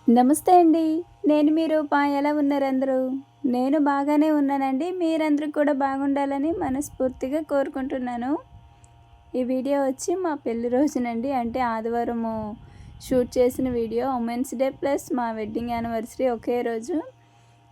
నమస్తే అండి. నేను మీ రూప. ఎలా ఉన్నారు అందరూ? నేను బాగానే ఉన్నానండి. మీరందరూ కూడా బాగుండాలని మనస్ఫూర్తిగా కోరుకుంటున్నాను. ఈ వీడియో వచ్చి మా పెళ్లి రోజునండి. అంటే ఆదివారము షూట్ చేసిన వీడియో. ఉమెన్స్ డే ప్లస్ మా వెడ్డింగ్ యానివర్సరీ ఒకే రోజు.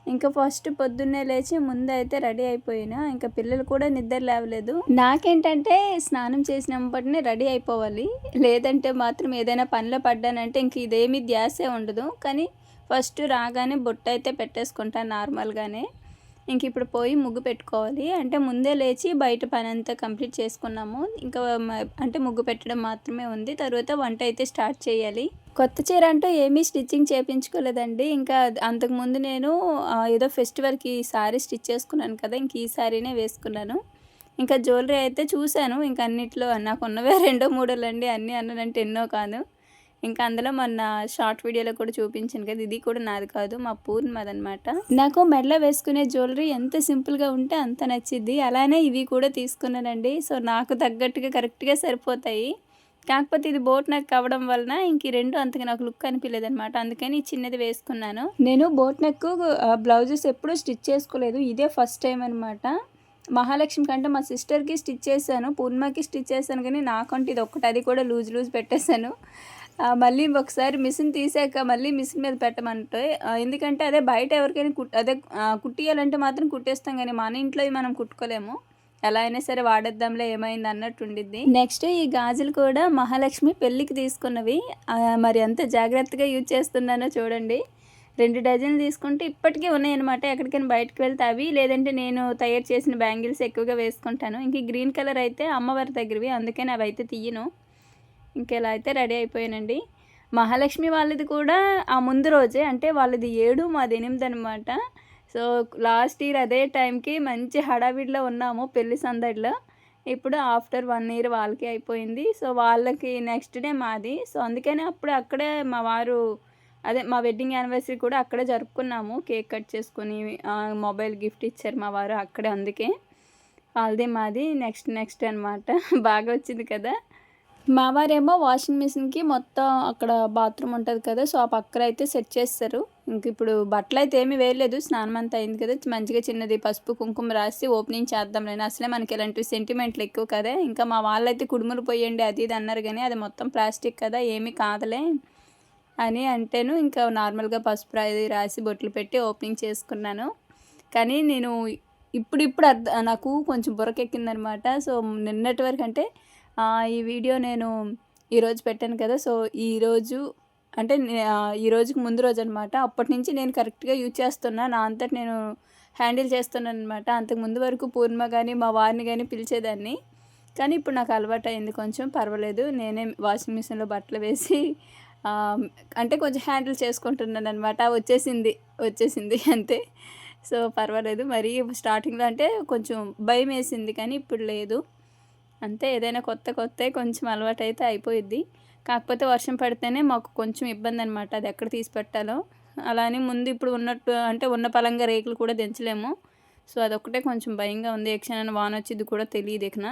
ఇంకా ఫస్ట్ పొద్దున్నే లేచి ముందైతే రెడీ అయిపోయినా. ఇంకా పిల్లలు కూడా నిద్ర లేవలేదు. నాకేంటంటే స్నానం చేసిన వెంబటనే రెడీ అయిపోవాలి. లేదంటే మాత్రం ఏదైనా పనిలో పడ్డానంటే ఇంక ఇదేమీ ధ్యాసే ఉండదు. కానీ ఫస్ట్ రాగానే బొట్టయితే పెట్టేసుకుంటాను నార్మల్‌గానే. ఇంక ఇప్పుడు పోయి ముగ్గు పెట్టుకోవాలి. అంటే ముందే లేచి బయట పనంతా కంప్లీట్ చేసుకున్నాము. ఇంకా అంటే ముగ్గు పెట్టడం మాత్రమే ఉంది. తర్వాత వంట అయితే స్టార్ట్ చేయాలి. కొత్త చీర అంటూ ఏమీ స్టిచ్చింగ్ చేపించుకోలేదండి. ఇంకా అంతకుముందు నేను ఏదో ఫెస్టివల్‌కి సారీ స్టిచ్ చేసుకున్నాను కదా! ఇంక ఈ సారీనే వేసుకున్నాను. ఇంకా జ్యువెలరీ అయితే చూశాను. ఇంక అన్నిట్లో నాకున్నవే రెండో మూడోలండి. అన్నీ అన్నానంటే ఎన్నో కాదు. ఇంకా అందులో మొన్న షార్ట్ వీడియోలో కూడా చూపించాను కదా! ఇది కూడా నాది కాదు. మా పూర్ణిమదనమాట. నాకు మెడలో వేసుకునే జ్యువెలరీ ఎంత సింపుల్‌గా ఉంటే అంత నచ్చిద్ది. అలానే ఇవి కూడా తీసుకున్నానండి. సో, నాకు తగ్గట్టుగా కరెక్ట్‌గా సరిపోతాయి. కాకపోతే ఇది బోట్ నెక్ అవ్వడం వలన ఇంక ఈ 2 అంతగా నాకు లుక్ అనిపియలేదనమాట. అందుకని ఈ చిన్నది వేసుకున్నాను. నేను బోట్ నెక్ బ్లౌజెస్ ఎప్పుడూ స్టిచ్ చేసుకోలేదు. ఇదే ఫస్ట్ టైం అనమాట. మహాలక్ష్మి కంటే మా సిస్టర్‌కి స్టిచ్ చేశాను. పూర్ణిమకి స్టిచ్ చేశాను కానీ నాకంటే ఇదొక్కటి అది కూడా లూజ్ పెట్టేశాను. మళ్ళీ ఒకసారి మిషన్ తీసాక మళ్ళీ మిషన్ మీద పెట్టమంటే ఎందుకంటే అదే బయట ఎవరికైనా కుట్టియాలంటే మాత్రం కుట్టేస్తాం కానీ మన ఇంట్లోవి మనం కుట్టుకోలేము. ఎలా అయినా సరే వాడేద్దాంలే ఏమైంది అన్నట్టు ఉండిద్ది. నెక్స్ట్ ఈ గాజులు కూడా మహాలక్ష్మి పెళ్ళికి తీసుకున్నవి. మరి ఎంత జాగ్రత్తగా యూజ్ చేస్తున్నానో చూడండి. 2 డజన్లు తీసుకుంటే ఇప్పటికీ ఉన్నాయన్నమాట. ఎక్కడికైనా బయటకు వెళ్తే అవి, లేదంటే నేను తయారు చేసిన బ్యాంగిల్స్ ఎక్కువగా వేసుకుంటాను. ఇంక ఈ గ్రీన్ కలర్ అయితే అమ్మవారి దగ్గరవి, అందుకని అవి అయితే తీయను. ఇంకెలా అయితే రెడీ అయిపోయానండి. మహాలక్ష్మి వాళ్ళది కూడా ఆ ముందు రోజే, అంటే వాళ్ళది 7 మాది 8 అనమాట. సో, లాస్ట్ ఇయర్ అదే టైంకి మంచి హడావిడిలో ఉన్నాము పెళ్లి సందడిలో. ఇప్పుడు ఆఫ్టర్ 1 ఇయర్ వాళ్ళకి అయిపోయింది. సో, వాళ్ళకి నెక్స్ట్ డే మాది. సో, అందుకని అప్పుడు అక్కడే మా వారు మా వెడ్డింగ్ యానివర్సరీ కూడా అక్కడే జరుపుకున్నాము. కేక్ కట్ చేసుకొని మొబైల్ గిఫ్ట్ ఇచ్చారు మా వారు అక్కడే. అందుకే వాళ్ళది మాది నెక్స్ట్ అనమాట. బాగా వచ్చింది కదా! మా వారేమో వాషింగ్ మిషన్‌కి మొత్తం అక్కడ బాత్రూమ్ ఉంటది కదా! సో, ఆ పక్కన అయితే సెట్ చేసేసారు. ఇప్పుడు బట్టలయితే ఏమి వేయలేదు. స్నానం అంతా అయింది కదా! మంచిగా చిన్నది పసుపు, కుంకుమ రాసి ఓపెనింగ్ చేద్దాంలే అని. అసలే మనకి ఇలాంటివి సెంటిమెంట్లు ఎక్కువ కదా! ఇంకా మా వాళ్ళైతే కుడుములు పొయ్యండి అది ఇది అన్నారు గానీ, అది మొత్తం ప్లాస్టిక్ కదా! ఏమీ కాదులే అని అంటేను ఇంకా నార్మల్‌గా పసుపు అది రాసి బొట్లు పెట్టి ఓపెనింగ్ చేసుకున్నాను. కానీ నేను ఇప్పుడిప్పుడు నాకు కొంచెం బుర్రకెక్కిందనమాట. సో, నిన్నటి వరకు అంటే ఈ వీడియో నేను ఈరోజు పెట్టాను కదా! సో, ఈరోజు అంటే ఈ రోజుకి ముందు రోజనమాట. అప్పటినుంచి నేను కరెక్ట్‌గా యూజ్ చేస్తున్నా. నా అంతట నేను హ్యాండిల్ చేస్తున్నాననమాట. అంతకుముందు వరకు పూర్ణిమ గాని, మా వారిని గాని పిలిచేదాన్ని. కానీ ఇప్పుడు నాకు అలవాటయింది కొంచెం పర్వాలేదు. నేనే వాషింగ్ మిషన్‌లో బట్టలు వేసి అంటే కొంచెం హ్యాండిల్ చేసుకుంటున్నాననమాట. వచ్చేసింది అంతే. సో, పర్వాలేదు. మరీ స్టార్టింగ్‌లో అంటే కొంచెం భయమేసింది కానీ ఇప్పుడు లేదు. అంతే, ఏదైనా కొత్తయి కొంచెం అలవాటైతే అయిపోయిద్ది. కాకపోతే వర్షం పడితేనే మాకు కొంచెం ఇబ్బందనమాట. అది ఎక్కడ తీసి పెట్టాలో. అలా అని ముందు ఇప్పుడు ఉన్నట్టు అంటే ఉన్న పలంగా రేకులు కూడా దించలేము. సో, అదొక్కటే కొంచెం భయంగా ఉంది. ఏ క్షణాన వానొచ్చిద్ది కూడా తెలీదు ఇకన.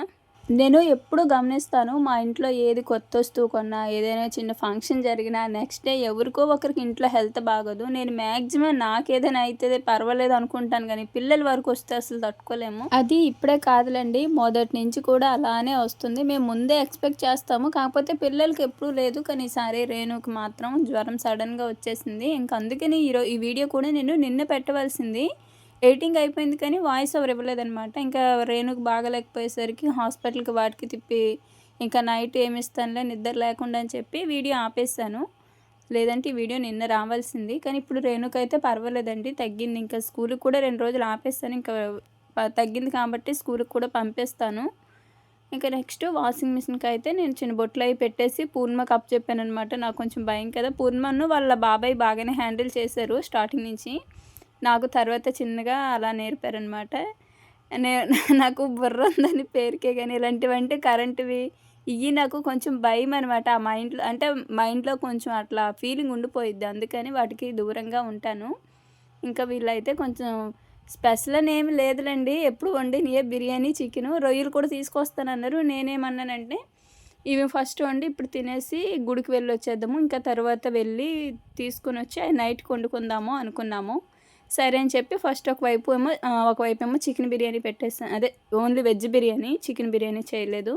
నేను ఎప్పుడూ గమనిస్తాను. మా ఇంట్లో ఏది కొత్త వస్తువు కొన్నా, ఏదైనా చిన్న ఫంక్షన్ జరిగినా నెక్స్ట్ డే ఎవరికో ఒకరికి ఇంట్లో హెల్త్ బాగోదు. నేను మాక్సిమం నాకేదైనా అయితే పర్వాలేదు అనుకుంటాను గానీ, పిల్లల వరకు వస్తే అసలు తట్టుకోలేము. అది ఇప్పుడే కాదులెండి, మొదటి నుంచి కూడా అలానే వస్తుంది. మేము ముందే ఎక్స్‌పెక్ట్ చేస్తాము. కాకపోతే పిల్లలకి ఎప్పుడూ లేదు. కానీ ఈసారి రేణుకి మాత్రం జ్వరం సడెన్‌గా వచ్చేసింది. ఇంక అందుకని ఈ వీడియో కూడా నేను నిన్న పెట్టవలసింది. ఎడిటింగ్ అయిపోయింది కానీ వాయిస్ ఓవర్ ఇవ్వలేదనమాట. ఇంకా రేణుకి బాగాలేకపోయేసరికి హాస్పిటల్‌కి వాటికి తిప్పి, ఇంకా నైట్ ఏమిస్తానులే నిద్ర లేకుండా అని చెప్పి వీడియో ఆపేసాను. లేదంటే ఈ వీడియో నిన్న రావాల్సింది. కానీ ఇప్పుడు రేణుకైతే పర్వాలేదండి, తగ్గింది. ఇంకా స్కూలుకి కూడా 2 రోజులు ఆపేసాను. ఇంకా తగ్గింది కాబట్టి స్కూలుకి కూడా పంపిస్తాను. ఇంకా నెక్స్ట్ వాషింగ్ మిషన్‌కి అయితే నేను చిన్న బొట్లయి పెట్టేసి పూర్ణిమకి అప్పచెప్పాననమాట. నాకు కొంచెం భయం కదా! పూర్ణిమను వాళ్ళ బాబాయ్ బాగానే హ్యాండిల్ చేశారు స్టార్టింగ్ నుంచి. నాకు తర్వాత చిన్నగా అలా నేర్పారనమాట. నే నాకు బుర్ర ఉందని పేరుకే గానీ ఇలాంటివంటే కరెంట్‌వి ఇయ్యి నాకు కొంచెం భయమనమాట. ఆ మైండ్‌లో కొంచెం అట్లా ఫీలింగ్ ఉండిపోయిద్ది. అందుకని వాటికి దూరంగా ఉంటాను. ఇంకా వీళ్ళైతే కొంచెం స్పెషల్ అని ఏమి లేదులెండి. ఎప్పుడు వండినయే బిర్యానీ, చికెను, రొయ్యలు కూడా తీసుకొస్తానన్నారు. నేనేమన్నానంటే ఇవి ఫస్ట్ వండి ఇప్పుడు తినేసి గుడికి వెళ్ళి వచ్చేద్దాము, ఇంకా తర్వాత వెళ్ళి తీసుకుని వచ్చి అది నైట్కి వండుకుందాము అనుకున్నాము. సరే అని చెప్పి ఫస్ట్ ఒకవైపు ఏమో చికెన్ బిర్యానీ పెట్టేసాను, అదే only veg biryani, chicken biryani చేయలేదు.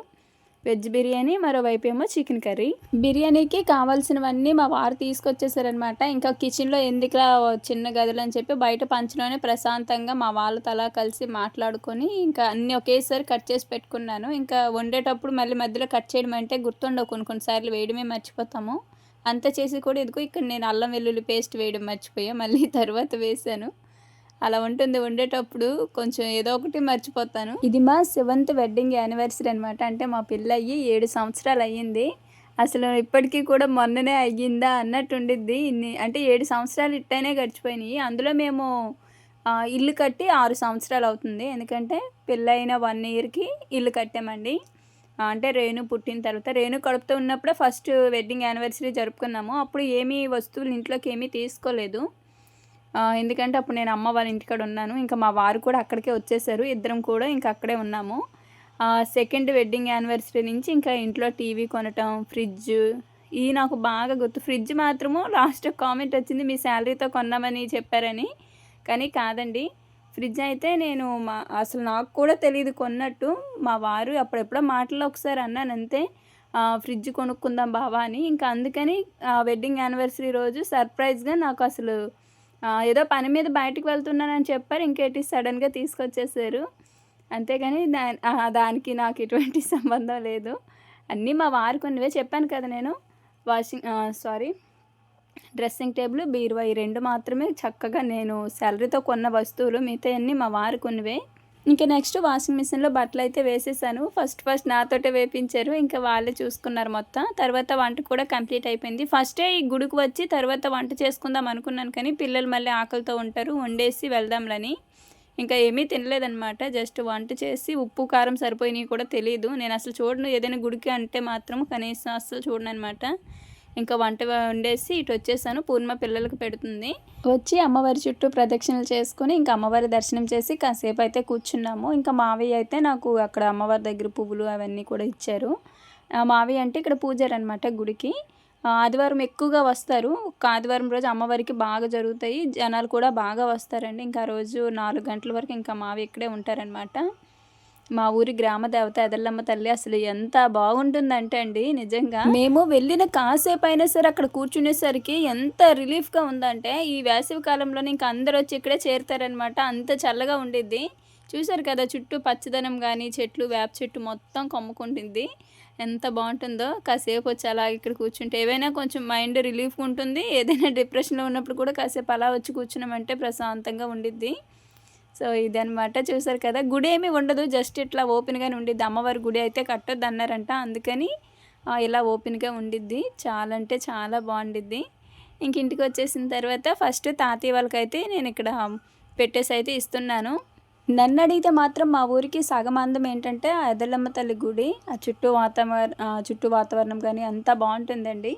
వెజ్ బిర్యానీ, మరోవైపు ఏమో చికెన్ కర్రీ. బిర్యానీకి కావాల్సినవన్నీ మా వారు తీసుకొచ్చేసారనమాట. ఇంకా కిచెన్లో ఎందుకులా చిన్న గదులు అని చెప్పి బయట పంచలోనే ప్రశాంతంగా మా వాళ్ళతో అలా కలిసి మాట్లాడుకొని ఇంకా అన్నీ ఒకేసారి కట్ చేసి పెట్టుకున్నాను. ఇంకా వండేటప్పుడు మళ్ళీ మధ్యలో కట్ చేయడం అంటే గుర్తుండవు, కొన్నిసార్లు వేయడమే మర్చిపోతాము. అంత చేసి కూడా ఇదిగో ఇక్కడ నేను అల్లం వెల్లుల్లి పేస్ట్ వేయడం మర్చిపోయా, మళ్ళీ తర్వాత వేసాను. అలా ఉంటుంది వండేటప్పుడు, కొంచెం ఏదో ఒకటి మర్చిపోతాను. ఇది మా 7th వెడ్డింగ్ యానివర్సరీ అనమాట. అంటే మా పెళ్ళి అయ్యి 7 సంవత్సరాలు అయ్యింది. అసలు ఇప్పటికీ కూడా మొన్ననే అయ్యిందా అన్నట్టు ఉండిద్ది. అంటే 7 సంవత్సరాలు ఇట్టనే గడిచిపోయినాయి. అందులో మేము ఇల్లు కట్టి 6 సంవత్సరాలు అవుతుంది. ఎందుకంటే పెళ్ళైన 1 ఇయర్కి ఇల్లు కట్టామండి. అంటే రేణు పుట్టిన తర్వాత, రేణు కడుపుతో ఉన్నప్పుడే ఫస్ట్ వెడ్డింగ్ యానివర్సరీ జరుపుకున్నాము. అప్పుడు ఏమీ వస్తువులు ఇంట్లోకి ఏమీ తీసుకోలేదు, ఎందుకంటే అప్పుడు నేను అమ్మ వాళ్ళ ఇంటికాడ ఉన్నాను. ఇంకా మా వారు కూడా అక్కడికే వచ్చేసారు, ఇద్దరం కూడా ఇంకా అక్కడే ఉన్నాము. సెకండ్ వెడ్డింగ్ యానివర్సరీ నుంచి ఇంకా ఇంట్లో టీవీ కొనటం, ఫ్రిడ్జ్, ఇవి నాకు బాగా గుర్తు. ఫ్రిడ్జ్ మాత్రము లాస్ట్ కామెంట్ వచ్చింది మీ శాలరీతో కొన్నామని చెప్పారని, కానీ కాదండి. ఫ్రిడ్జ్ అయితే నేను అసలు నాకు కూడా తెలియదు కొన్నట్టు. మా వారు అప్పుడెప్పుడో మాటల్లో ఒకసారి అన్నాను అంతే, ఫ్రిడ్జ్ కొనుక్కుందాం బావా అని. ఇంకా అందుకని వెడ్డింగ్ యానివర్సరీ రోజు సర్ప్రైజ్గా నాకు అసలు ఏదో పని మీద బయటికి వెళ్తున్నానని చెప్పారు, ఇంకేటి సడన్గా తీసుకొచ్చేసారు. అంతేగాని దానికి నాకు ఎటువంటి సంబంధం లేదు. అన్నీ మా వారు కొన్నివే చెప్పాను కదా నేను. డ్రెస్సింగ్ టేబుల్, బీరువా, ఈ 2 మాత్రమే చక్కగా నేను శాలరీతో కొన్న వస్తువులు, మిగతా అన్నీ మా వారు కొన్నివే. ఇంకా నెక్స్ట్ వాషింగ్ మిషన్లో బట్టలు అయితే వేసేసాను. ఫస్ట్ నాతోటే వేపించారు, ఇంకా వాళ్ళే చూసుకున్నారు మొత్తం. తర్వాత వంట కూడా కంప్లీట్ అయిపోయింది. ఫస్టే ఈ గుడికి వచ్చి తర్వాత వంట చేసుకుందాం అనుకున్నాను, కానీ పిల్లలు మళ్ళీ ఆకలితో ఉంటారు, వండేసి వెళ్దాంలని ఇంకా ఏమీ తినలేదనమాట. జస్ట్ వంట చేసి ఉప్పు కారం సరిపోయినాయి కూడా తెలియదు. నేను అసలు చూడను, ఏదైనా గుడికి అంటే మాత్రం కనీసం అసలు చూడను అనమాట. ఇంకా వంట వండేసి ఇటు వచ్చేసాను. పూర్ణ పిల్లలకు పెడుతుంది. వచ్చి అమ్మవారి చుట్టూ ప్రదక్షిణలు చేసుకుని ఇంకా అమ్మవారి దర్శనం చేసి కాసేపు అయితే కూర్చున్నాము. ఇంకా మావయ్య అయితే నాకు అక్కడ అమ్మవారి దగ్గర పువ్వులు అవన్నీ కూడా ఇచ్చారు. మావయ్య అంటే ఇక్కడ పూజారి అనమాట గుడికి. ఆదివారం ఎక్కువగా వస్తారు. ఆదివారం రోజు అమ్మవారికి బాగా జరుగుతాయి, జనాలు కూడా బాగా వస్తారండి. ఇంకా ఆ రోజు 4 గంటల వరకు ఇంకా మావయ్య ఇక్కడే ఉంటారనమాట. మా ఊరి గ్రామ దేవత ఎదలమ్మ తల్లి అసలు ఎంత బాగుంటుందంటే అండి, నిజంగా మేము వెళ్ళిన కాసేపు అయినా సరే అక్కడ కూర్చునేసరికి ఎంత రిలీఫ్గా ఉందంటే, ఈ వేసవి కాలంలోనే ఇంకా అందరూ వచ్చి ఇక్కడే చేరుతారనమాట. అంత చల్లగా ఉండిద్ది. చూసారు కదా చుట్టూ పచ్చదనం కానీ చెట్లు, వేప చెట్టు మొత్తం కమ్ముకుంటుంది, ఎంత బాగుంటుందో. కాసేపు వచ్చి అలా ఇక్కడ కూర్చుంటే ఏవైనా కొంచెం మైండ్ రిలీఫ్గా ఉంటుంది. ఏదైనా డిప్రెషన్లో ఉన్నప్పుడు కూడా కాసేపు అలా వచ్చి కూర్చున్నామంటే ప్రశాంతంగా ఉండిద్ది. సో ఇదనమాట. చూసారు కదా, గుడి ఏమీ ఉండదు, జస్ట్ ఇట్లా ఓపెన్గానే ఉండిద్ది. అమ్మవారి గుడి అయితే కట్టొద్దు అన్నారంట, అందుకని ఇలా ఓపెన్గా ఉండిద్ది. చాలా అంటే చాలా బాగుండిద్ది. ఇంక ఇంటికి వచ్చేసిన తర్వాత ఫస్ట్ తాతయ్య వాళ్ళకైతే నేను ఇక్కడ పెట్టేసి అయితే ఇస్తున్నాను. నన్ను అడిగితే మాత్రం మా ఊరికి సగం అందం ఏంటంటే ఆ ఎదలమ్మ తల్లి గుడి, ఆ చుట్టూ వాతావరణం కానీ అంతా బాగుంటుందండి.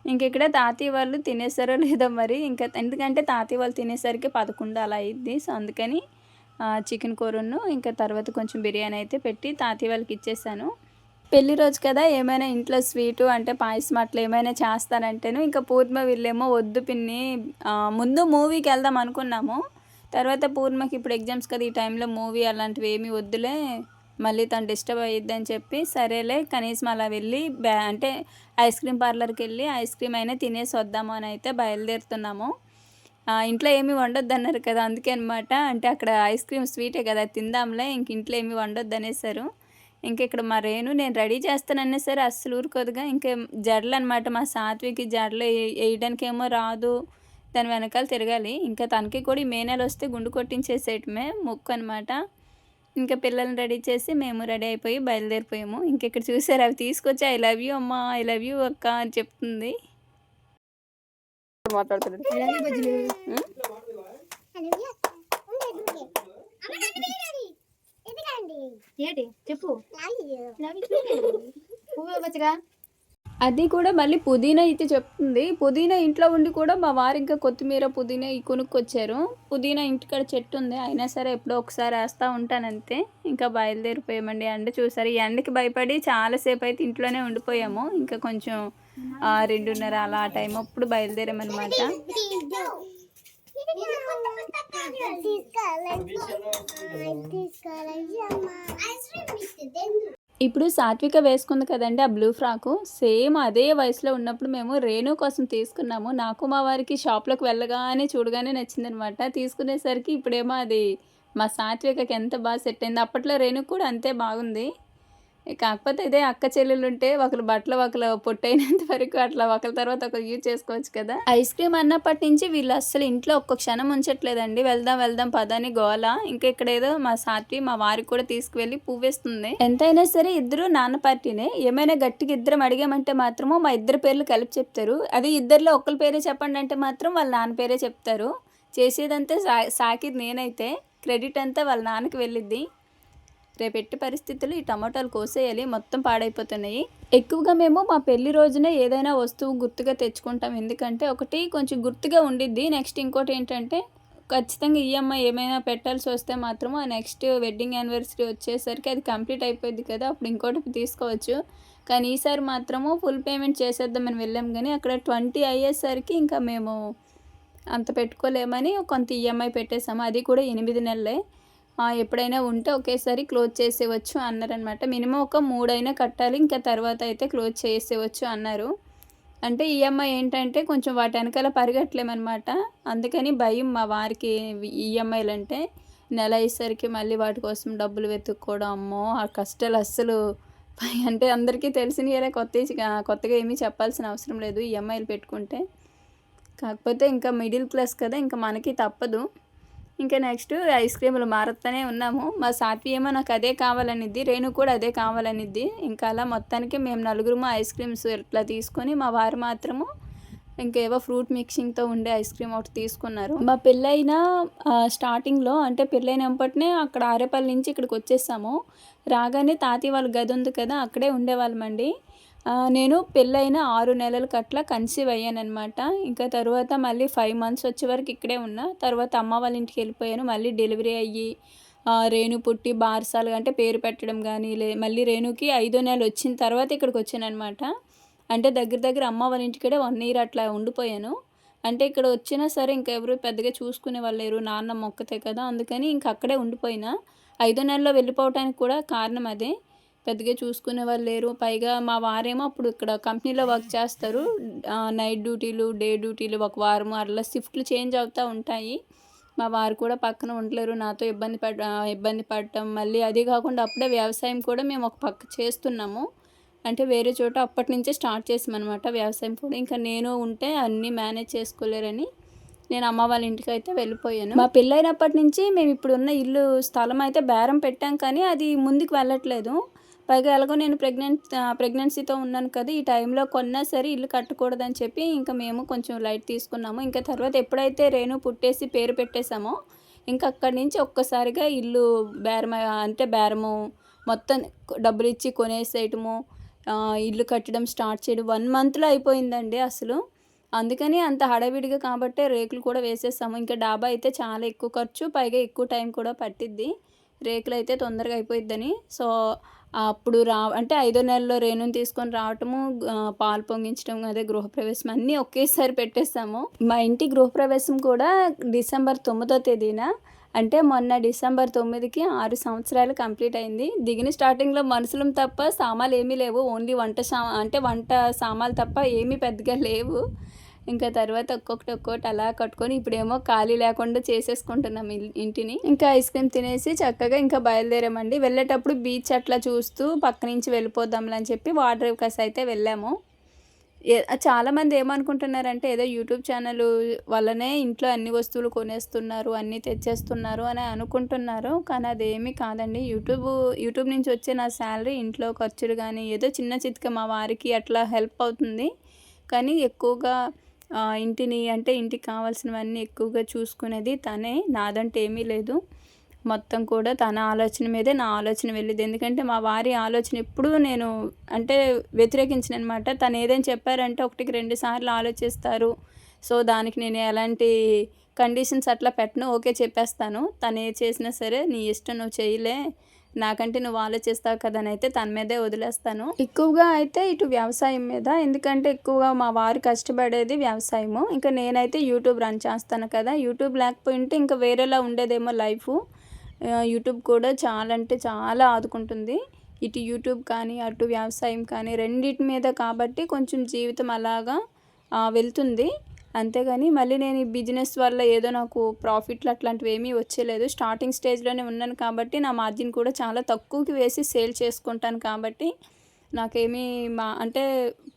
ఇంక ఇక్కడ తాతయ్య వాళ్ళు తినేసారో లేదో మరి, ఇంకా ఎందుకంటే తాతయ్య వాళ్ళు తినేసరికి 11 అలా అయ్యిద్ది. సో అందుకని చికెన్ కూరను ఇంకా తర్వాత కొంచెం బిర్యానీ అయితే పెట్టి తాతయ్య వాళ్ళకి ఇచ్చేసాను. పెళ్లి రోజు కదా, ఏమైనా ఇంట్లో స్వీటు అంటే పాయసం అట్లా ఏమైనా చేస్తానంటేను ఇంకా పూర్ణ వీళ్ళేమో వద్దు పిన్ని, ముందు మూవీకి వెళ్దాం అనుకున్నాము. తర్వాత పూర్ణకి ఇప్పుడు ఎగ్జామ్స్ కదా, ఈ టైంలో మూవీ అలాంటివి ఏమీ వద్దులే, మళ్ళీ తను డిస్టర్బ్ అయ్యిద్ది అని చెప్పి సరేలే కనీసం అలా వెళ్ళి అంటే ఐస్ క్రీమ్ పార్లర్కి వెళ్ళి ఐస్ క్రీమ్ అయినా తినేసి వద్దాము అని అయితే బయలుదేరుతున్నాము. ఇంట్లో ఏమీ వండొద్దు అన్నారు కదా, అందుకే అనమాట. అంటే అక్కడ ఐస్ క్రీమ్ స్వీటే కదా తిందాంలే, ఇంక ఇంట్లో ఏమీ వండొద్దు అనేసారు. ఇంక ఇక్కడ మా రేణు నేను రెడీ చేస్తానన్నా సరే అస్సలు ఊరుకోదుగా. ఇంకా జడలు అనమాట, మా సాత్వికి జడలు వేయడానికి ఏమో రాదు, దాని వెనకాల తిరగాలి. ఇంకా తనకి కూడా ఈ మే నెల వస్తే గుండు కొట్టించేసేయటమే మొక్కు అనమాట. ఇంకా పిల్లల్ని రెడీ చేసి మేము రెడీ అయిపోయి బయలుదేరిపోయాము. ఇంకెక్కడ చూసారు, అవి తీసుకొచ్చి ఐ లవ్ యూ అమ్మ, ఐ లవ్ యూ అక్క అని చెప్తుంది. మాట్లాడుతున్నాడు చెప్పు. అది కూడా మళ్ళీ పుదీనా అయితే చెప్తుంది. పుదీనా ఇంట్లో ఉండి కూడా మా వారు ఇంకా కొత్తిమీర, పుదీనా ఇయి కొనుక్కొచ్చారు. పుదీనా ఇంటికాడ చెట్టుంది. అయినా సరే ఎప్పుడో ఒకసారి ఏస్తా ఉంటానంతే. ఇంకా బయలుదేరిపోయామండి. ఎండ చూసారు. ఈ ఎండకి భయపడి చాలా సేపయితే ఇంట్లోనే ఉండిపోయాము. ఇంకా కొంచెం 2:30 అలా ఆ టైం అప్పుడు బయలుదేరామనమాట. ఇప్పుడు సాత్విక వేసుకుంది కదండీ ఆ బ్లూ ఫ్రాకు. సేమ్ అదే వయసులో ఉన్నప్పుడు మేము రేణు కోసం తీసుకున్నాము. నాకు మా వారికి షాప్‌లోకి వెళ్ళగానే చూడగానే నచ్చిందనమాట. తీసుకునేసరికి ఇప్పుడేమో అది మా సాత్వికకి ఎంత సెట్ అయింది. అప్పట్లో రేణుకి కూడా అంతే బాగుంది. కాకపోతే ఇదే అక్క చెల్లెలుంటే ఒకళ్ళ బట్టలు ఒకళ్ళు పొట్టయినంత వరకు అట్లా ఒకళ్ళ తర్వాత ఒకళ్ళు యూజ్ చేసుకోవచ్చు కదా! ఐస్ క్రీమ్ అన్నప్పటి నుంచి వీళ్ళు అస్సలు ఇంట్లో ఒక్క క్షణం ఉంచట్లేదండి. వెళ్దాం వెళ్దాం పద అని గోల. ఇంకా ఇక్కడేదో మా సాత్వి మా వారికి కూడా తీసుకువెళ్ళి పువ్వేస్తుంది. ఎంతైనా సరే ఇద్దరు నాన్న పార్టీనే. ఏమైనా గట్టిగా ఇద్దరం అడిగామంటే మాత్రము మా ఇద్దరి పేర్లు కలిపి చెప్తారు. అదే ఇద్దరిలో ఒకళ్ళ పేరే చెప్పండి అంటే మాత్రం వాళ్ళ నాన్న పేరే చెప్తారు. చేసేదంతా సాకిది నేనైతే. క్రెడిట్ అంతా వాళ్ళ నాన్నకి వెళ్ళిద్ది. రేపెట్టి పరిస్థితుల్లో ఈ టమాటాలు కోసేయాలి, మొత్తం పాడైపోతున్నాయి. ఎక్కువగా మేము మా పెళ్లి రోజునే ఏదైనా వస్తువు గుర్తుగా తెచ్చుకుంటాం. ఎందుకంటే ఒకటి కొంచెం గుర్తుగా ఉండిద్ది. నెక్స్ట్ ఇంకోటి ఏంటంటే ఖచ్చితంగా ఈఎంఐ ఏమైనా పెట్టాల్సి వస్తే మాత్రము ఆ నెక్స్ట్ వెడ్డింగ్ యానివర్సరీ వచ్చేసరికి అది కంప్లీట్ అయిపోద్ది కదా, అప్పుడు ఇంకోటి తీసుకోవచ్చు. కానీ ఈసారి మాత్రము ఫుల్ పేమెంట్ చేసేద్దామని వెళ్ళాం. కానీ అక్కడ 20 అయ్యేసరికి ఇంకా మేము అంత పెట్టుకోలేమని కొంత ఈఎంఐ పెట్టేసాము. అది కూడా 8 నెలలే. ఎప్పుడైనా ఉంటే ఒకేసారి క్లోజ్ చేసేయవచ్చు అన్నారనమాట. మినిమం ఒక 3 అయినా కట్టాలి. ఇంకా తర్వాత అయితే క్లోజ్ చేసేయవచ్చు అన్నారు. అంటే ఈఎంఐ ఏంటంటే కొంచెం వాటి వెనకాల పరిగెట్టలేమనమాట. అందుకని భయం మా వారికి ఈఎంఐలంటే. నెల అయ్యేసరికి మళ్ళీ వాటి కోసం డబ్బులు వెతుక్కోవడం. అమ్మో! ఆ కష్టాలు అస్సలు అంటే అందరికీ తెలిసినయే, కొత్తగా ఏమీ చెప్పాల్సిన అవసరం లేదు ఈఎంఐలు పెట్టుకుంటే. కాకపోతే ఇంకా మిడిల్ క్లాస్ కదా, ఇంకా మనకి తప్పదు. ఇంకా నెక్స్ట్ ఐస్ క్రీములు మారుతూనే ఉన్నాము. మా సాత్వి ఏమో నాకు అదే కావాలనిద్ది, రేణు కూడా అదే కావాలనిద్ది. ఇంకా అలా మొత్తానికి మేము నలుగురము ఐస్ క్రీమ్స్ ఇట్లా తీసుకొని మా వారు మాత్రము ఇంకేవో ఫ్రూట్ మిక్సింగ్తో ఉండే ఐస్ క్రీమ్ ఒకటి తీసుకున్నారు. మా పెళ్ళైన స్టార్టింగ్లో అంటే పెళ్ళైనప్పటినే అక్కడ ఆరేపల్లి నుంచి ఇక్కడికి వచ్చేసాము. రాగానే తాతయ్య వాళ్ళ గది ఉంది కదా, అక్కడే ఉండేవాళ్ళమండి. నేను పెళ్ళైన 6 నెలలకు అట్లా కన్సీవ్ అయ్యాననమాట. ఇంకా తర్వాత మళ్ళీ 5 మంత్స్ వచ్చే వరకు ఇక్కడే ఉన్నా. తర్వాత అమ్మ వాళ్ళ ఇంటికి వెళ్ళిపోయాను. మళ్ళీ డెలివరీ అయ్యి రేణు పుట్టి బారసాలుగా అంటే పేరు పెట్టడం కానీ మళ్ళీ రేణుకి 5వ నెల వచ్చిన తర్వాత ఇక్కడికి వచ్చాననమాట. అంటే దగ్గర అమ్మ వాళ్ళ ఇంటికడే 1 ఇయర్ అట్లా ఉండిపోయాను. అంటే ఇక్కడ వచ్చినా సరే ఇంకెవరు పెద్దగా చూసుకునే వాళ్ళు లేరు. నాన్నమ్మ ఒక్కతే కదా, అందుకని ఇంక అక్కడే ఉండిపోయినా. 5వ నెలలో వెళ్ళిపోవటానికి కూడా కారణం అదే. పెద్దగా చూసుకునే వాళ్ళు లేరు. పైగా మా వారేమో అప్పుడు ఇక్కడ కంపెనీలో వర్క్ చేస్తారు. నైట్ డ్యూటీలు, డే డ్యూటీలు, ఒక వారం అట్లా షిఫ్ట్లు చేంజ్ అవుతూ ఉంటాయి. మా వారు కూడా పక్కన ఉండలేరు. నాతో ఇబ్బంది పడటం. మళ్ళీ అది కాకుండా అప్పుడే వ్యవసాయం కూడా మేము ఒక పక్క చేస్తున్నాము. అంటే వేరే చోట అప్పటి నుంచే స్టార్ట్ చేసామన్నమాట వ్యవసాయం కూడా. ఇంకా నేను ఉంటే అన్నీ మేనేజ్ చేసుకోలేరని నేను అమ్మ వాళ్ళ ఇంటికి అయితే వెళ్ళిపోయాను. మా పెళ్ళైనప్పటి నుంచి మేము ఇప్పుడున్న ఇల్లు స్థలం అయితే బేరం పెట్టాం, కానీ అది ముందుకు వెళ్ళట్లేదు. పైగా ఎలాగో నేను ప్రెగ్నెన్సీతో ఉన్నాను కదా, ఈ టైంలో కొన్నా సరే ఇల్లు కట్టకూడదని చెప్పి ఇంకా మేము కొంచెం లైట్ తీసుకున్నాము. ఇంకా తర్వాత ఎప్పుడైతే రేణు పుట్టేసి పేరు పెట్టేశామో ఇంకా అక్కడి నుంచి ఒక్కసారిగా ఇల్లు బేరము మొత్తం డబ్బులు ఇచ్చి కొనేసేయటము, ఇల్లు కట్టడం స్టార్ట్ చేయడం 1 మంత్లో అయిపోయిందండి అసలు. అందుకని అంత హడావిడిగా కాబట్టే రేకులు కూడా వేసేసాము. ఇంకా డాబా అయితే చాలా ఎక్కువ ఖర్చు, పైగా ఎక్కువ టైం కూడా పట్టిద్ది. రేకులు అయితే తొందరగా అయిపోయిద్దని. సో అప్పుడు అంటే 5వ నెలలో రేణుని తీసుకొని రావటము, పాలు పొంగించడం, అదే గృహప్రవేశం అన్నీ ఒకేసారి పెట్టేసాము. మా ఇంటి గృహప్రవేశం కూడా డిసెంబర్ 9వ తేదీన. అంటే మొన్న డిసెంబర్ 9కి 6 సంవత్సరాలు కంప్లీట్ అయింది. దిగిన స్టార్టింగ్లో మనుషులం తప్ప సామాన్లు ఏమీ లేవు. ఓన్లీ వంట సామాన్లు తప్ప ఏమీ పెద్దగా లేవు. ఇంకా తర్వాత ఒక్కొక్కటి అలా కట్టుకొని ఇప్పుడేమో ఖాళీ లేకుండా చేసేసుకుంటున్నాం ఇంటిని. ఇంకా ఐస్ క్రీమ్ తినేసి చక్కగా ఇంకా బయలుదేరామండి. వెళ్ళేటప్పుడు బీచ్ అట్లా చూస్తూ పక్క నుంచి వెళ్ళిపోదాంలే అని చెప్పి వాటర్ కస్ అయితే వెళ్ళాము. చాలామంది ఏమనుకుంటున్నారంటే ఏదో యూట్యూబ్ ఛానల్ వల్లనే ఇంట్లో అన్ని వస్తువులు కొనేస్తున్నారు, అన్నీ తెచ్చేస్తున్నారు అని అనుకుంటున్నారు. కానీ అదేమీ కాదండి. యూట్యూబ్ నుంచి వచ్చే నా శాలరీ ఇంట్లో ఖర్చులు కానీ ఏదో చిన్న చితక మా వారికి అట్లా హెల్ప్ అవుతుంది. కానీ ఎక్కువగా ఇంటికి కావాల్సినవన్నీ ఎక్కువగా చూసుకునేది తనే, నాదంటే ఏమీ లేదు. మొత్తం కూడా తన ఆలోచన మీదే నా ఆలోచన వెళ్ళింది. ఎందుకంటే మా వారి ఆలోచన ఎప్పుడూ నేను అంటే వ్యతిరేకించననమాట. తను ఏదైనా చెప్పారంటే ఒకటికి 2 సార్లు ఆలోచిస్తారు. సో, దానికి నేను ఎలాంటి కండిషన్స్ అట్లా పెట్టను. ఓకే చెప్పేస్తాను. తను ఏది చేసినా సరే నీ ఇష్టం నువ్వు చేయలే. నాకంటే నువ్వు ఆలోచిస్తావు కదా అని అయితే తన మీదే వదిలేస్తాను. ఎక్కువగా అయితే ఇటు వ్యవసాయం మీద. ఎందుకంటే ఎక్కువగా మా వారు కష్టపడేది వ్యవసాయము. ఇంకా నేనైతే యూట్యూబ్ రన్ చేస్తాను కదా! యూట్యూబ్ లేకపోయింటే ఇంకా వేరేలా ఉండేదేమో లైఫు. యూట్యూబ్ కూడా చాలా అంటే చాలా ఆదుకుంటుంది. ఇటు యూట్యూబ్ కానీ, అటు వ్యవసాయం కానీ రెండిటి మీద కాబట్టి కొంచెం జీవితం అలాగా వెళ్తుంది. అంతేగాని మళ్ళీ నేను ఈ బిజినెస్ వల్ల ఏదో నాకు ప్రాఫిట్లు అట్లాంటివి ఏమీ వచ్చేలేదు. స్టార్టింగ్ స్టేజ్‌లోనే ఉన్నాను కాబట్టి నా మార్జిన్ కూడా చాలా తక్కువకి వేసి సేల్ చేసుకుంటాను కాబట్టి నాకేమీ అంటే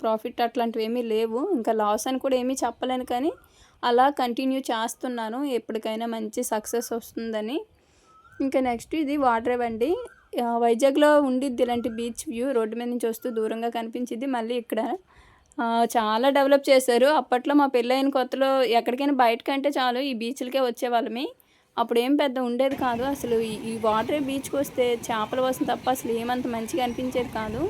ప్రాఫిట్ అట్లాంటివి ఏమీ లేవు. ఇంకా లాస్ అని కూడా ఏమీ చెప్పలేను కానీ అలా కంటిన్యూ చేస్తున్నాను. ఎప్పటికైనా మంచి సక్సెస్ వస్తుందని. ఇంకా నెక్స్ట్ ఇది వాటర్ బండి. వైజాగ్‌లో ఉండిద్ది ఇలాంటి బీచ్ వ్యూ. రోడ్డు మీద నుంచి వస్తూ దూరంగా కనిపించిద్ది. మళ్ళీ ఇక్కడ చాలా డెవలప్ చేశారు. అప్పట్లో మా పెళ్ళైన కొత్తలో ఎక్కడికైనా బయటకంటే చాలు ఈ బీచ్‌లకే వచ్చేవాళ్ళమి. అప్పుడేం పెద్ద ఉండేది కాదు. అసలు ఈ వాటరే బీచ్‌కి వస్తే చేపల వాసన తప్ప అసలు ఏమంత మంచిగా అనిపించేది కాదు.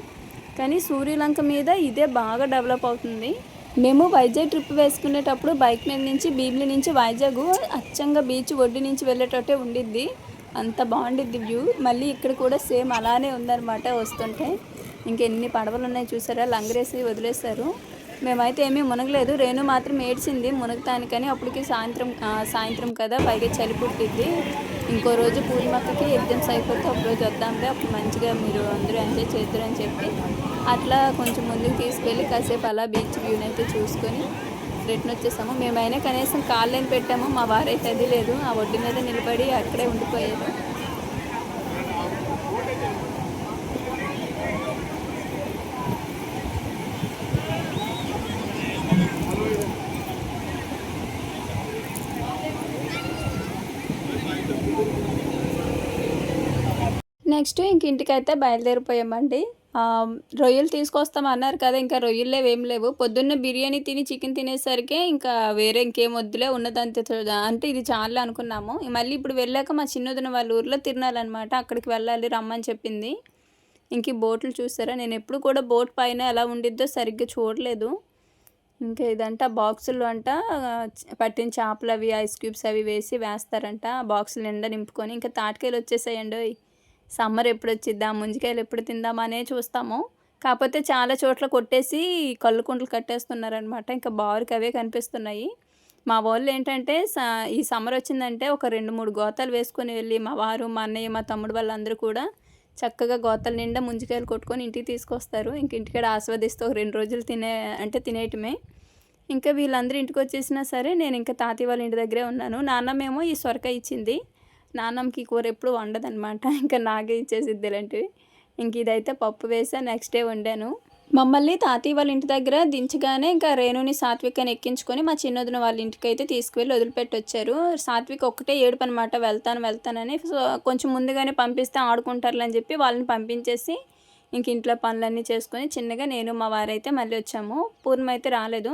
కానీ సూర్యలంక మీద ఇదే బాగా డెవలప్ అవుతుంది. మేము వైజాగ్ ట్రిప్ వేసుకునేటప్పుడు బైక్ మీద నుంచి భీమిలి నుంచి వైజాగ్ అచ్చంగా బీచ్ ఒడ్డు నుంచి వెళ్ళేటట్టే ఉండిద్ది. అంత బాగుండిద్ది వ్యూ. మళ్ళీ ఇక్కడ కూడా సేమ్ అలానే ఉందన్నమాట వస్తుంటే. ఇంకెన్ని పడవలు ఉన్నాయి చూసారా, లంగరేసి వదిలేశారు. మేమైతే ఏమీ మునగలేదు. రేణు మాత్రం ఏడ్చింది మునగటానికని. అప్పటికి సాయంత్రం కదా, పైగా చలి పుట్టిద్ది. ఇంకో రోజు పూర్ణిమక్కకి ఎగ్జామ్స్ అయిపోతే ఒకరోజు వద్దాంలే, అప్పుడు మంచిగా మీరు అందరూ ఎంజాయ్ చేద్దరని చెప్పి అట్లా కొంచెం ముందుకు తీసుకెళ్ళి కాసేపు అలా బీచ్ వ్యూని అయితే చూసుకొని రిటర్న్ వచ్చేసాము. మేమైనా కనీసం కాళ్ళని పెట్టాము. మా వారైతే అది లేదు. ఆ ఒడ్డు మీద నిలబడి అక్కడే ఉండిపోయారు. నెక్స్ట్ ఇంక ఇంటికైతే బయలుదేరిపోయామండి. రొయ్యలు తీసుకొస్తామన్నారు కదా, ఇంకా రొయ్యలు లేవేం లేవు. పొద్దున్నే బిర్యానీ తిని చికెన్ తినేసరికి ఇంకా వేరే ఇంకేం వద్దులే ఉన్నదంతే, అంటే ఇది చాలులే అనుకున్నాము. మళ్ళీ ఇప్పుడు వెళ్ళాక మా చిన్నదిన వాళ్ళ ఊర్లో తిరణాలన్నమాట. అక్కడికి వెళ్ళాలి రమ్మని చెప్పింది. ఇంక ఈ బోట్లు చూసారా, నేను ఎప్పుడు కూడా బోట్ పైన ఎలా ఉండిద్దో సరిగ్గా చూడలేదు. ఇంకా ఇదంట బాక్సులు అంట పట్టిన చేపలు అవి ఐస్ క్యూబ్స్ అవి వేస్తారంట. బాక్సులు నిండా నింపుకొని. ఇంకా తాటికాయలు వచ్చేసాయండి. సమ్మర్ ఎప్పుడు వచ్చిద్దా, ముంజికాయలు ఎప్పుడు తిందామనే చూస్తాము. కాకపోతే చాలా చోట్ల కొట్టేసి కళ్ళు కుంటలు కట్టేస్తున్నారనమాట. ఇంకా బారుకి అవే కనిపిస్తున్నాయి. మా వాళ్ళు ఏంటంటే ఈ సమ్మర్ వచ్చిందంటే ఒక 2-3 గోతాలు వేసుకొని వెళ్ళి మా వారు, మా అన్నయ్య, మా తమ్ముడు వాళ్ళందరూ కూడా చక్కగా గోతాల నిండా ముంజికాయలు కొట్టుకొని ఇంటికి తీసుకొస్తారు. ఇంక ఇంటికాడ ఆస్వాదిస్తూ ఒక 2 రోజులు తినేయటమే. ఇంకా వీళ్ళందరూ ఇంటికి వచ్చేసినా సరే నేను ఇంకా తాతయ్య వాళ్ళ ఇంటి దగ్గరే ఉన్నాను. నాన్నమేమో ఈ సొరకాయ ఇచ్చింది. నాన్నమ్మకి కూర ఎప్పుడు వండదనమాట. ఇంకా నాకే ఇచ్చేసిద్ది ఇలాంటివి. ఇంక ఇదైతే పప్పు వేసా, నెక్స్ట్ డే వండాను. మమ్మల్ని తాతయ్య వాళ్ళ ఇంటి దగ్గర దించగానే ఇంకా రేణుని సాత్వికని ఎక్కించుకొని మా చిన్నదిన వాళ్ళ ఇంటికి అయితే తీసుకువెళ్ళి వదిలిపెట్టి వచ్చారు. సాత్విక్ ఒకటే ఏడుపు అనమాట, వెళ్తానని. సో కొంచెం ముందుగానే పంపిస్తే ఆడుకుంటారులే అని చెప్పి వాళ్ళని పంపించేసి ఇంక ఇంట్లో పనులన్నీ చేసుకొని చిన్నగా నేను మా వారైతే మళ్ళీ వచ్చాము. పూర్ణిమ అయితే రాలేదు.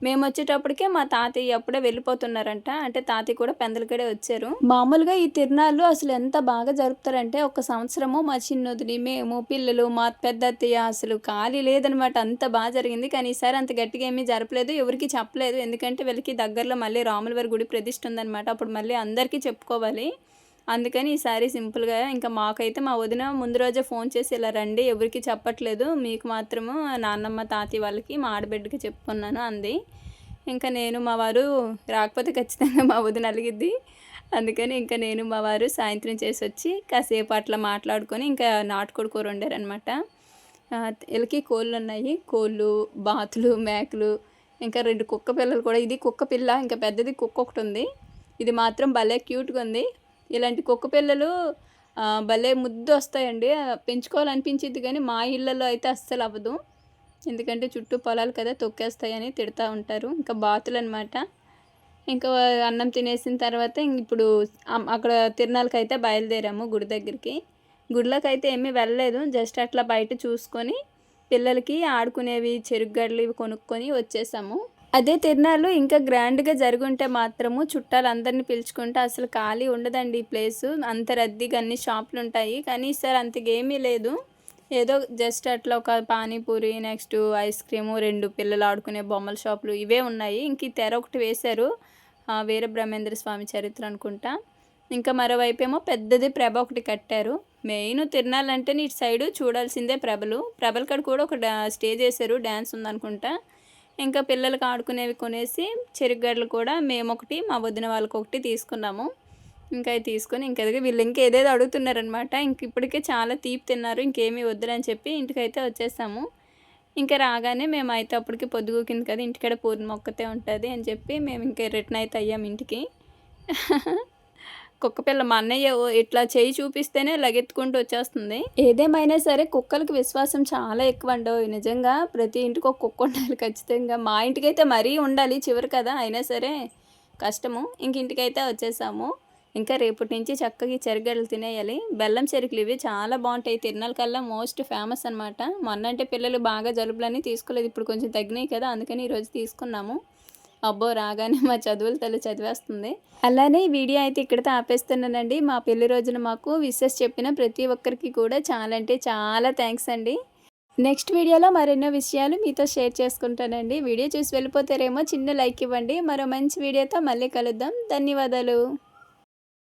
మేము వచ్చేటప్పటికే మా తాతయ్య అప్పుడే వెళ్ళిపోతున్నారంట. అంటే తాతయ్య కూడా పెందలకడే వచ్చారు. మామూలుగా ఈ తిరునాళ్ళు అసలు ఎంత బాగా జరుపుతారంటే, ఒక సంవత్సరము మా చిన్నొదిని, మేము, పిల్లలు, మా పెద్ద అత్తయ్య అసలు ఖాళీ లేదనమాట. అంత బాగా జరిగింది. కానీ ఈసారి అంత గట్టిగా ఏమీ జరపలేదు, ఎవరికి చెప్పలేదు. ఎందుకంటే వీళ్ళకి దగ్గరలో మళ్ళీ రాములవారి గుడి ప్రతిష్ఠ ఉందనమాట. అప్పుడు మళ్ళీ అందరికీ చెప్పుకోవాలి. అందుకని ఈసారి సింపుల్గా ఇంకా మాకైతే మా వదిన ముందు రోజే ఫోన్ చేసి ఇలా రండి, ఎవరికి చెప్పట్లేదు, మీకు మాత్రము నాన్నమ్మ తాతయ్య వాళ్ళకి మా ఆడబిడ్డకి చెప్పుకున్నాను అంది. ఇంకా నేను మా వారు రాకపోతే ఖచ్చితంగా మా వదిన అలిగిద్ది. అందుకని ఇంకా నేను మా వారు సాయంత్రం చేసి వచ్చి కాసేపు అట్లా మాట్లాడుకొని ఇంకా నాటుకోడి కూర వండారనమాట. వీళ్ళకి కోళ్ళు ఉన్నాయి. కోళ్ళు, బాతులు, మేకలు, ఇంకా 2 కుక్క పిల్లలు కూడా. ఇది కుక్క పిల్ల, ఇంకా పెద్దది కుక్క ఒకటి ఉంది. ఇది మాత్రం భలే క్యూట్గా ఉంది. ఇలాంటి కుక్క పిల్లలు భలే ముద్దు వస్తాయండి. పెంచుకోవాలనిపించిద్ది కానీ మా ఇళ్ళల్లో అయితే అస్సలు అవ్వదు. ఎందుకంటే చుట్టూ పొలాలు కదా, తొక్కేస్తాయని తిడతా ఉంటారు. ఇంకా బాతులు అనమాట. ఇంకా అన్నం తినేసిన తర్వాత ఇప్పుడు అక్కడ తిరునాళ్ళకి అయితే బయలుదేరాము గుడి దగ్గరికి. గుడిలోకి అయితే ఏమీ వెళ్ళలేదు, జస్ట్ అట్లా బయట చూసుకొని పిల్లలకి ఆడుకునేవి చెరుకు గడ్డలు ఇవి కొనుక్కొని వచ్చేసాము. అదే తిరునాళ్ళు ఇంకా గ్రాండ్‌గా జరుగుంటే మాత్రము చుట్టాలందరిని పిలుచుకుంటే అసలు ఖాళీ ఉండదండి ఈ ప్లేసు. అంత రద్దీగా అన్ని షాపులుంటాయి. కానీ ఈసారి అంతగేమీ లేదు. ఏదో జస్ట్ అట్లా ఒక పానీపూరి, నెక్స్టు ఐస్ క్రీము, 2 పిల్లలు ఆడుకునే బొమ్మల షాపులు ఇవే ఉన్నాయి. ఇంక ఈ తెర ఒకటి వేశారు. వీరబ్రహ్మేంద్ర స్వామి చరిత్ర అనుకుంటా. ఇంకా మరోవైపేమో పెద్దది ప్రభ ఒకటి కట్టారు. మెయిన్ తిరునాళ్ళంటేనే ఇటు సైడు చూడాల్సిందే ప్రభలు. ప్రభల కాడ కూడా ఒక స్టేజ్ ఏశారు. డ్యాన్స్ ఉందనుకుంటా. ఇంకా పిల్లలకి ఆడుకునేవి కొనేసి చెరుకుగడలు కూడా మేమొకటి, మా వదిన వాళ్ళకొకటి తీసుకున్నాము. ఇంకా అయి తీసుకొని ఇంకెదిగో వీళ్ళు ఇంకేదేదో అడుగుతున్నారనమాట. ఇంక ఇప్పటికే చాలా తీపి తిన్నారు. ఇంకేమీ వద్దులని చెప్పి ఇంటికైతే వచ్చేసాము. ఇంకా రాగానే మేమైతే అప్పటికి పొద్దుగూకింది కదా! ఇంటికాడ పూర్ణిమ ఒక్కతే ఉంటది అని చెప్పి మేము ఇంక రిటర్న్ అయితే అయ్యాము ఇంటికి. కుక్కపిల్ల మా అన్నయ్య ఇట్లా చెయ్యి చూపిస్తేనే లగెత్తుకుంటూ వచ్చేస్తుంది. ఏదేమైనా సరే కుక్కలకి విశ్వాసం చాలా ఎక్కువండోయ్. నిజంగా ప్రతి ఇంటికి ఒక కుక్క ఉండాలి ఖచ్చితంగా. మా ఇంటికైతే మరీ ఉండాలి చివరి కదా! అయినా సరే కష్టము. ఇంక ఇంటికైతే వచ్చేసాము. ఇంకా రేపటి నుంచి చక్కగా ఈ చెరుగడలు తినేయాలి. బెల్లం చెరుకులు ఇవి చాలా బావుంటాయి. తిరునాళ్ళ కల్లా మోస్ట్ ఫేమస్ అనమాట. మొన్నంటే పిల్లలు బాగా జలుబులని తీసుకోలేదు. ఇప్పుడు కొంచెం తగ్గినాయి కదా! అందుకని ఈరోజు తీసుకున్నాము. అబ్బో! రాగానే మా చదువుల తల్లి చదివేస్తుంది. అలానే ఈ వీడియో అయితే ఇక్కడితో ఆపేస్తున్నానండి. మా పెళ్లి రోజున మాకు విషెస్ చెప్పిన ప్రతి ఒక్కరికి కూడా చాలా అంటే చాలా థ్యాంక్స్ అండి. నెక్స్ట్ వీడియోలో మరెన్నో విషయాలు మీతో షేర్ చేసుకుంటానండి. వీడియో చూసి వెళ్ళిపోతారేమో చిన్న లైక్ ఇవ్వండి. మరో మంచి వీడియోతో మళ్ళీ కలుద్దాం. ధన్యవాదాలు.